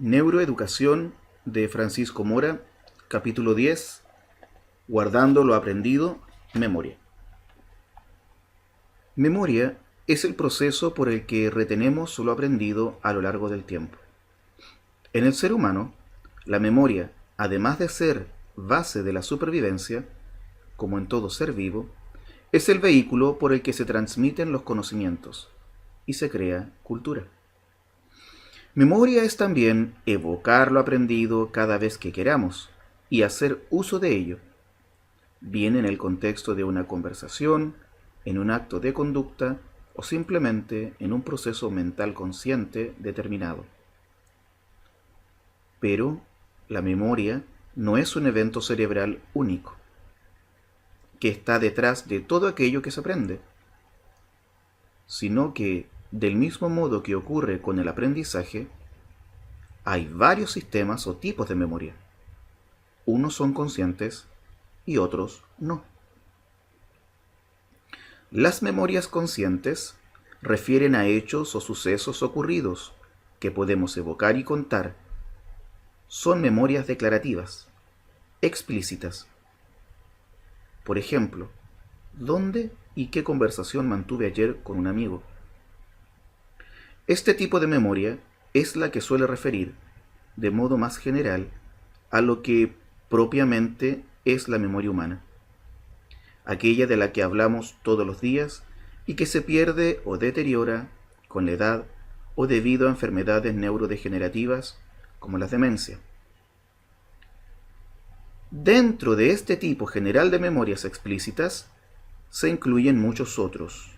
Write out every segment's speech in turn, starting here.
Neuroeducación de Francisco Mora, capítulo 10, Guardando lo aprendido, memoria. Memoria es el proceso por el que retenemos lo aprendido a lo largo del tiempo. En el ser humano, la memoria, además de ser base de la supervivencia, como en todo ser vivo, es el vehículo por el que se transmiten los conocimientos y se crea cultura. Memoria es también evocar lo aprendido cada vez que queramos y hacer uso de ello, bien en el contexto de una conversación, en un acto de conducta o simplemente en un proceso mental consciente determinado. Pero la memoria no es un evento cerebral único, que está detrás de todo aquello que se aprende, sino que, del mismo modo que ocurre con el aprendizaje, hay varios sistemas o tipos de memoria. Unos son conscientes y otros no. Las memorias conscientes refieren a hechos o sucesos ocurridos que podemos evocar y contar. Son memorias declarativas, explícitas. Por ejemplo, ¿dónde y qué conversación mantuve ayer con un amigo? Este tipo de memoria es la que suele referir, de modo más general, a lo que propiamente es la memoria humana, aquella de la que hablamos todos los días y que se pierde o deteriora con la edad o debido a enfermedades neurodegenerativas como la demencia. Dentro de este tipo general de memorias explícitas se incluyen muchos otros,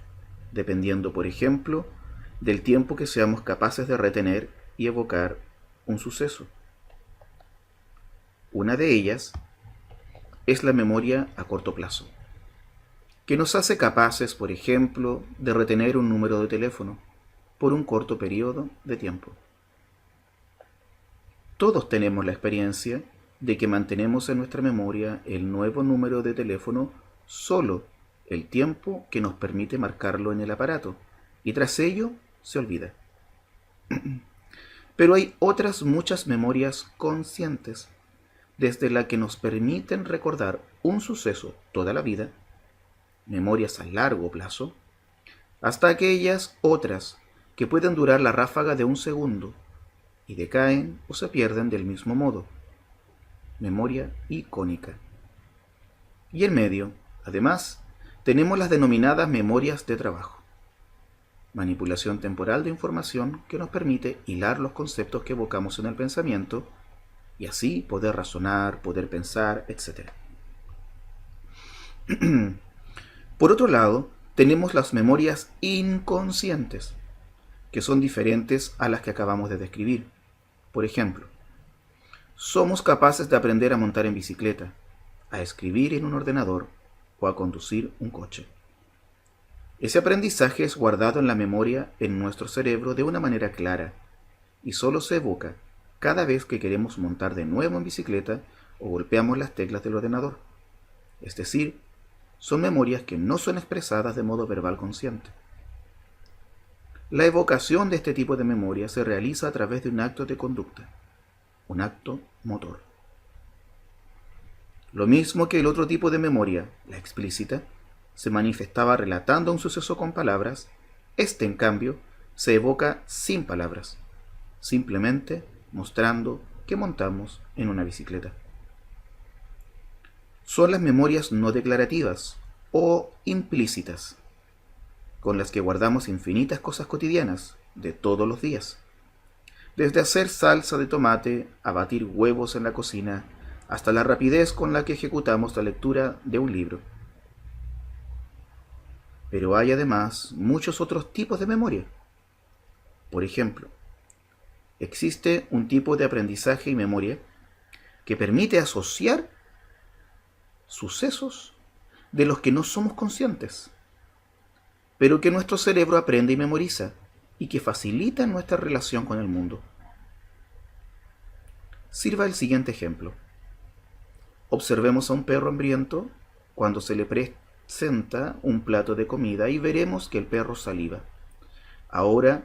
dependiendo, por ejemplo, del tiempo que seamos capaces de retener y evocar un suceso. Una de ellas es la memoria a corto plazo, que nos hace capaces, por ejemplo, de retener un número de teléfono por un corto periodo de tiempo. Todos tenemos la experiencia de que mantenemos en nuestra memoria el nuevo número de teléfono solo el tiempo que nos permite marcarlo en el aparato, y tras ello se olvida. Pero hay otras muchas memorias conscientes, desde la que nos permiten recordar un suceso toda la vida, memorias a largo plazo, hasta aquellas otras que pueden durar la ráfaga de un segundo y decaen o se pierden del mismo modo, memoria icónica. Y en medio, además, tenemos las denominadas memorias de trabajo, manipulación temporal de información que nos permite hilar los conceptos que evocamos en el pensamiento y así poder razonar, poder pensar, etc. Por otro lado, tenemos las memorias inconscientes, que son diferentes a las que acabamos de describir. Por ejemplo, somos capaces de aprender a montar en bicicleta, a escribir en un ordenador o a conducir un coche. Ese aprendizaje es guardado en la memoria en nuestro cerebro de una manera clara y solo se evoca cada vez que queremos montar de nuevo en bicicleta o golpeamos las teclas del ordenador. Es decir, son memorias que no son expresadas de modo verbal consciente. La evocación de este tipo de memoria se realiza a través de un acto de conducta, un acto motor. Lo mismo que el otro tipo de memoria, la explícita, se manifestaba relatando un suceso con palabras, este en cambio se evoca sin palabras, simplemente mostrando que montamos en una bicicleta. Son las memorias no declarativas o implícitas, con las que guardamos infinitas cosas cotidianas de todos los días, desde hacer salsa de tomate a batir huevos en la cocina, hasta la rapidez con la que ejecutamos la lectura de un libro. Pero hay además muchos otros tipos de memoria. Por ejemplo, existe un tipo de aprendizaje y memoria que permite asociar sucesos de los que no somos conscientes, pero que nuestro cerebro aprende y memoriza y que facilitan nuestra relación con el mundo. Sirva el siguiente ejemplo. Observemos a un perro hambriento cuando se le presenta un plato de comida y veremos que el perro saliva. Ahora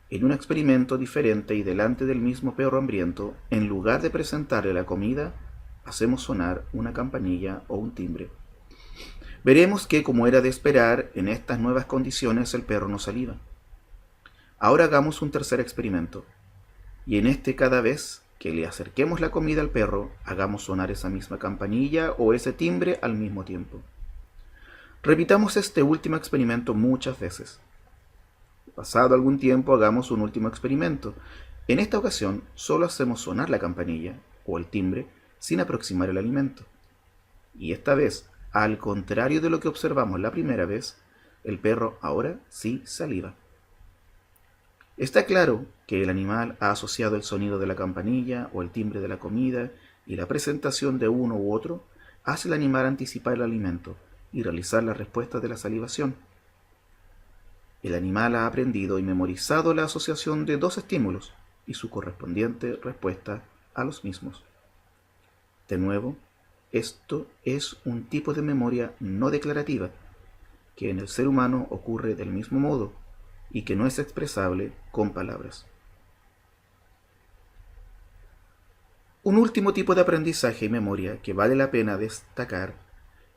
en un experimento diferente y delante del mismo perro hambriento, en lugar de presentarle la comida, hacemos sonar una campanilla o un timbre. Veremos que, como era de esperar, en estas nuevas condiciones el perro no saliva. Ahora hagamos un tercer experimento, y en este cada vez que le acerquemos la comida al perro, hagamos sonar esa misma campanilla o ese timbre al mismo tiempo. Repitamos este último experimento muchas veces. Pasado algún tiempo, hagamos un último experimento. En esta ocasión, solo hacemos sonar la campanilla o el timbre sin aproximar el alimento. Y esta vez, al contrario de lo que observamos la primera vez, el perro ahora sí saliva. Está claro que el animal ha asociado el sonido de la campanilla o el timbre de la comida y la presentación de uno u otro hace al animal anticipar el alimento y realizar la respuesta de la salivación. El animal ha aprendido y memorizado la asociación de dos estímulos y su correspondiente respuesta a los mismos. De nuevo, esto es un tipo de memoria no declarativa, que en el ser humano ocurre del mismo modo y que no es expresable con palabras. Un último tipo de aprendizaje y memoria que vale la pena destacar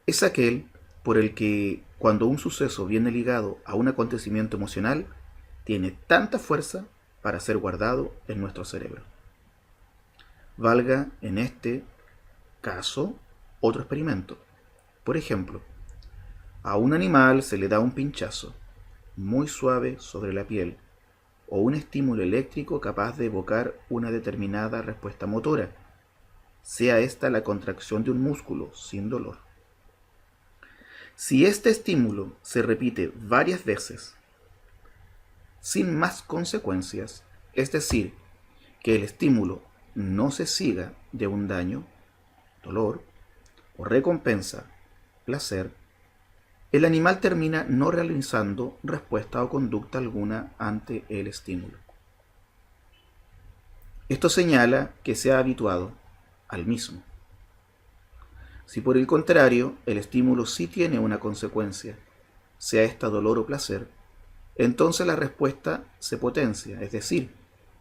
es aquel por el que, cuando un suceso viene ligado a un acontecimiento emocional, tiene tanta fuerza para ser guardado en nuestro cerebro. Valga en este caso otro experimento. Por ejemplo, a un animal se le da un pinchazo muy suave sobre la piel o un estímulo eléctrico capaz de evocar una determinada respuesta motora, sea esta la contracción de un músculo sin dolor. Si este estímulo se repite varias veces sin más consecuencias, es decir, que el estímulo no se siga de un daño, dolor o recompensa, placer, el animal termina no realizando respuesta o conducta alguna ante el estímulo. Esto señala que se ha habituado al mismo. Si por el contrario el estímulo sí tiene una consecuencia, sea esta dolor o placer, entonces la respuesta se potencia, es decir,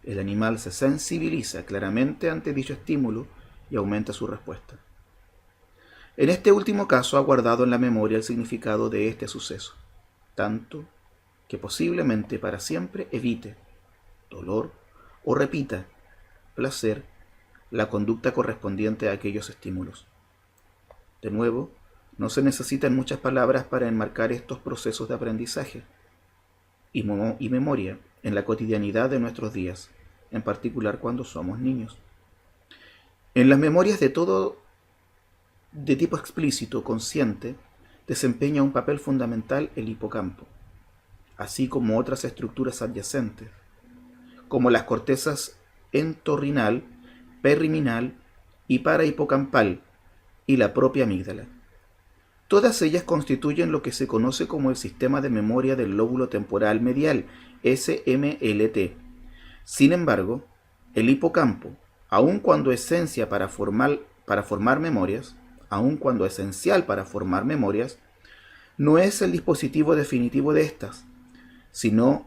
el animal se sensibiliza claramente ante dicho estímulo y aumenta su respuesta. En este último caso ha guardado en la memoria el significado de este suceso, tanto que posiblemente para siempre evite dolor o repita placer la conducta correspondiente a aquellos estímulos. De nuevo, no se necesitan muchas palabras para enmarcar estos procesos de aprendizaje y memoria en la cotidianidad de nuestros días, en particular cuando somos niños. En las memorias de tipo explícito, consciente, desempeña un papel fundamental el hipocampo, así como otras estructuras adyacentes, como las cortezas entorrinal, periminal y parahipocampal, y la propia amígdala. Todas ellas constituyen lo que se conoce como el sistema de memoria del lóbulo temporal medial, SMLT. Sin embargo, el hipocampo, aun cuando esencial para formar memorias, no es el dispositivo definitivo de estas, sino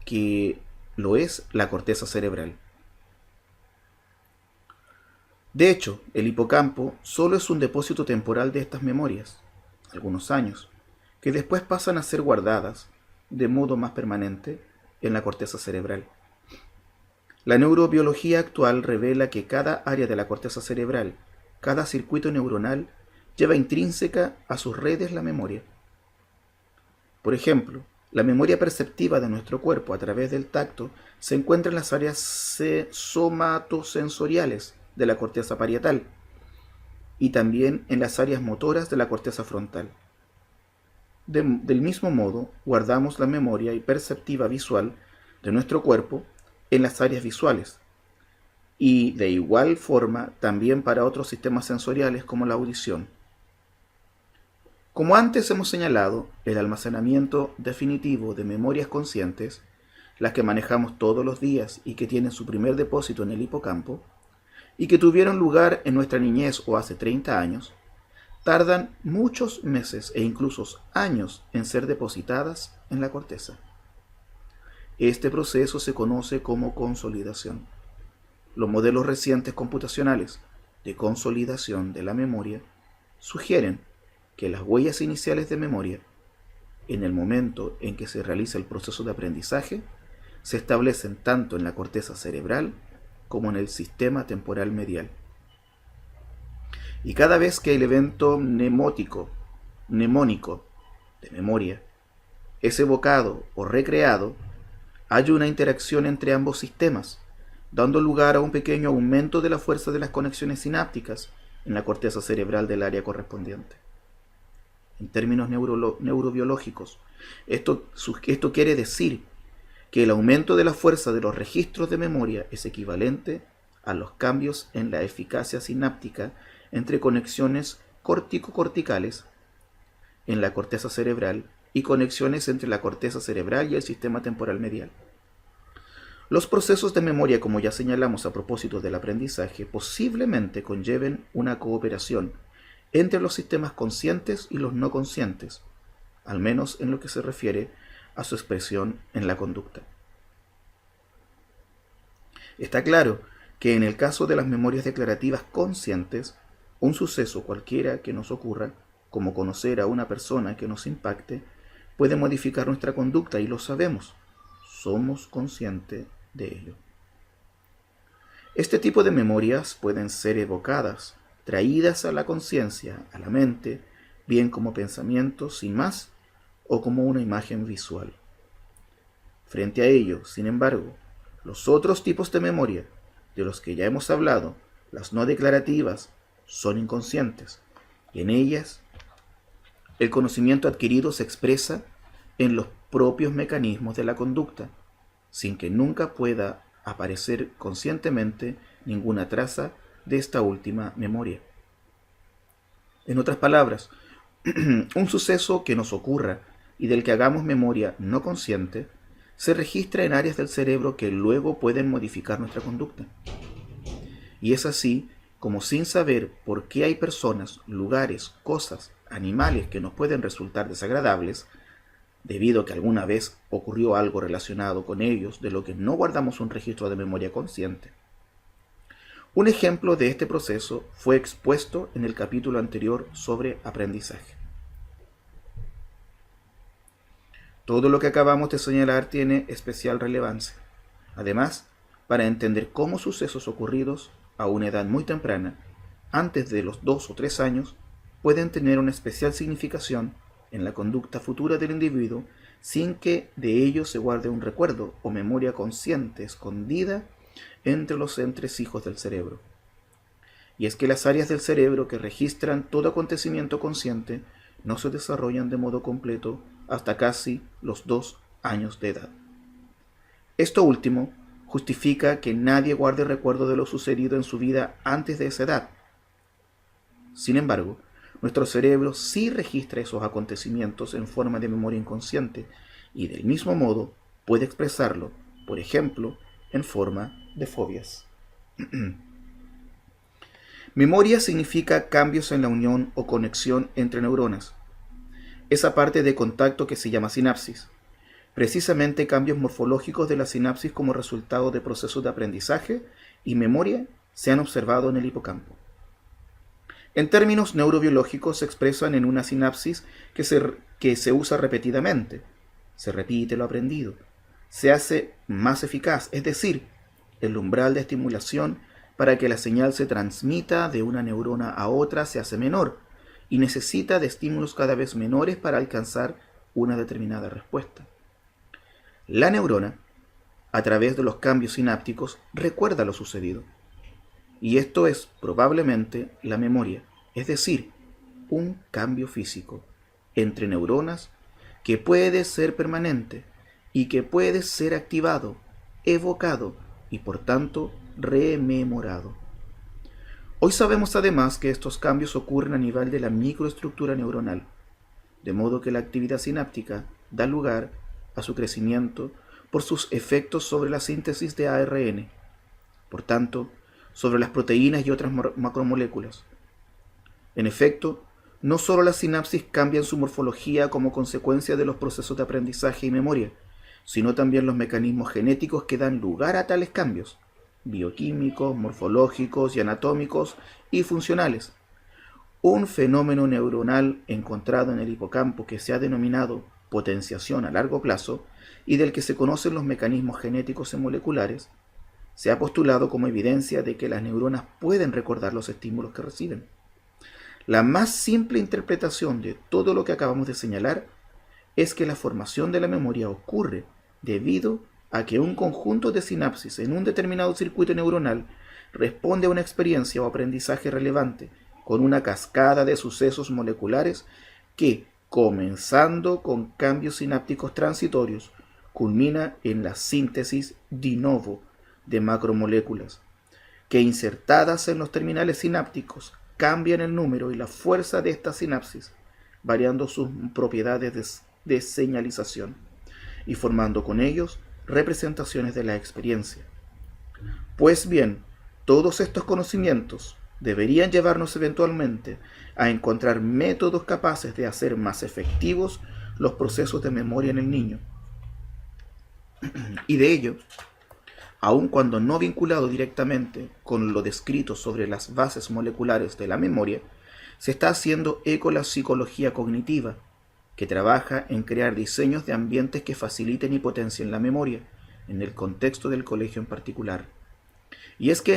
que lo es la corteza cerebral. De hecho, el hipocampo solo es un depósito temporal de estas memorias, algunos años, que después pasan a ser guardadas, de modo más permanente, en la corteza cerebral. La neurobiología actual revela que cada área de la corteza cerebral, cada circuito neuronal, lleva intrínseca a sus redes la memoria. Por ejemplo, la memoria perceptiva de nuestro cuerpo a través del tacto se encuentra en las áreas somatosensoriales de la corteza parietal y también en las áreas motoras de la corteza frontal. Del mismo modo, guardamos la memoria y perceptiva visual de nuestro cuerpo en las áreas visuales y de igual forma también para otros sistemas sensoriales como la audición. Como antes hemos señalado, el almacenamiento definitivo de memorias conscientes, las que manejamos todos los días y que tienen su primer depósito en el hipocampo, y que tuvieron lugar en nuestra niñez o hace 30 años, tardan muchos meses e incluso años en ser depositadas en la corteza. Este proceso se conoce como consolidación. Los modelos recientes computacionales de consolidación de la memoria sugieren que las huellas iniciales de memoria, en el momento en que se realiza el proceso de aprendizaje, se establecen tanto en la corteza cerebral como en el sistema temporal medial. Y cada vez que el evento mnemónico de memoria es evocado o recreado, hay una interacción entre ambos sistemas, dando lugar a un pequeño aumento de la fuerza de las conexiones sinápticas en la corteza cerebral del área correspondiente. En términos neurobiológicos, esto quiere decir que el aumento de la fuerza de los registros de memoria es equivalente a los cambios en la eficacia sináptica entre conexiones córtico-corticales en la corteza cerebral y conexiones entre la corteza cerebral y el sistema temporal medial. Los procesos de memoria, como ya señalamos a propósito del aprendizaje, posiblemente conlleven una cooperación entre los sistemas conscientes y los no conscientes, al menos en lo que se refiere a su expresión en la conducta. Está claro que en el caso de las memorias declarativas conscientes, un suceso cualquiera que nos ocurra, como conocer a una persona que nos impacte, puede modificar nuestra conducta y lo sabemos. Somos conscientes de ello. Este tipo de memorias pueden ser evocadas, traídas a la conciencia, a la mente, bien como pensamientos sin más o como una imagen visual. Frente a ello, sin embargo, los otros tipos de memoria de los que ya hemos hablado, las no declarativas, son inconscientes, y en ellas el conocimiento adquirido se expresa en los propios mecanismos de la conducta, sin que nunca pueda aparecer conscientemente ninguna traza de esta última memoria. En otras palabras, un suceso que nos ocurra y del que hagamos memoria no consciente se registra en áreas del cerebro que luego pueden modificar nuestra conducta. Y es así como, sin saber por qué hay personas, lugares, cosas, animales que nos pueden resultar desagradables, debido a que alguna vez ocurrió algo relacionado con ellos de lo que no guardamos un registro de memoria consciente. Un ejemplo de este proceso fue expuesto en el capítulo anterior sobre aprendizaje. Todo lo que acabamos de señalar tiene especial relevancia. Además, para entender cómo sucesos ocurridos a una edad muy temprana, antes de los 2 o 3 años, pueden tener una especial significación en la conducta futura del individuo sin que de ello se guarde un recuerdo o memoria consciente escondida entre los entresijos del cerebro. Y es que las áreas del cerebro que registran todo acontecimiento consciente no se desarrollan de modo completo hasta casi los 2 años de edad. Esto último justifica que nadie guarde recuerdo de lo sucedido en su vida antes de esa edad. Sin embargo, nuestro cerebro sí registra esos acontecimientos en forma de memoria inconsciente y del mismo modo puede expresarlo, por ejemplo, en forma de fobias. Memoria significa cambios en la unión o conexión entre neuronas. Esa parte de contacto que se llama sinapsis. Precisamente cambios morfológicos de la sinapsis como resultado de procesos de aprendizaje y memoria se han observado en el hipocampo. En términos neurobiológicos se expresan en una sinapsis que se usa repetidamente. Se repite lo aprendido. Se hace más eficaz, es decir, el umbral de estimulación para que la señal se transmita de una neurona a otra se hace menor y necesita de estímulos cada vez menores para alcanzar una determinada respuesta. La neurona, a través de los cambios sinápticos, recuerda lo sucedido. Y esto es probablemente la memoria, es decir, un cambio físico entre neuronas que puede ser permanente y que puede ser activado, evocado y por tanto rememorado. Hoy sabemos además que estos cambios ocurren a nivel de la microestructura neuronal, de modo que la actividad sináptica da lugar a su crecimiento por sus efectos sobre la síntesis de ARN, por tanto, sobre las proteínas y otras macromoléculas. En efecto, no solo las sinapsis cambian su morfología como consecuencia de los procesos de aprendizaje y memoria, sino también los mecanismos genéticos que dan lugar a tales cambios, bioquímicos, morfológicos y anatómicos y funcionales. Un fenómeno neuronal encontrado en el hipocampo que se ha denominado potenciación a largo plazo y del que se conocen los mecanismos genéticos y moleculares, se ha postulado como evidencia de que las neuronas pueden recordar los estímulos que reciben. La más simple interpretación de todo lo que acabamos de señalar es que la formación de la memoria ocurre debido a que un conjunto de sinapsis en un determinado circuito neuronal responde a una experiencia o aprendizaje relevante con una cascada de sucesos moleculares que, comenzando con cambios sinápticos transitorios, culmina en la síntesis de novo de macromoléculas, que insertadas en los terminales sinápticos cambian el número y la fuerza de esta sinapsis, variando sus propiedades de señalización y formando con ellos representaciones de la experiencia. Pues bien, todos estos conocimientos deberían llevarnos eventualmente a encontrar métodos capaces de hacer más efectivos los procesos de memoria en el niño. Y de ello, aun cuando no vinculado directamente con lo descrito sobre las bases moleculares de la memoria, se está haciendo eco la psicología cognitiva, que trabaja en crear diseños de ambientes que faciliten y potencien la memoria, en el contexto del colegio en particular. Y es que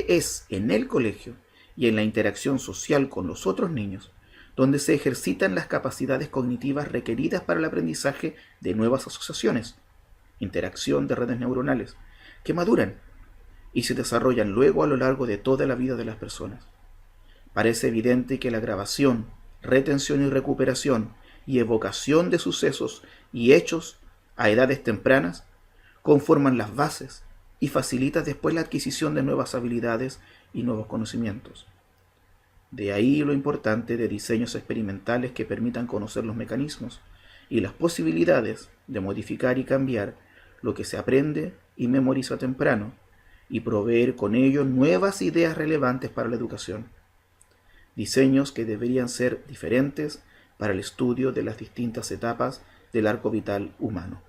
es en el colegio y en la interacción social con los otros niños donde se ejercitan las capacidades cognitivas requeridas para el aprendizaje de nuevas asociaciones, interacción de redes neuronales, que maduran y se desarrollan luego a lo largo de toda la vida de las personas. Parece evidente que la grabación, retención y recuperación y evocación de sucesos y hechos a edades tempranas conforman las bases y facilita después la adquisición de nuevas habilidades y nuevos conocimientos. De ahí lo importante de diseños experimentales que permitan conocer los mecanismos y las posibilidades de modificar y cambiar lo que se aprende y memoriza temprano y proveer con ello nuevas ideas relevantes para la educación. Diseños que deberían ser diferentes para el estudio de las distintas etapas del arco vital humano.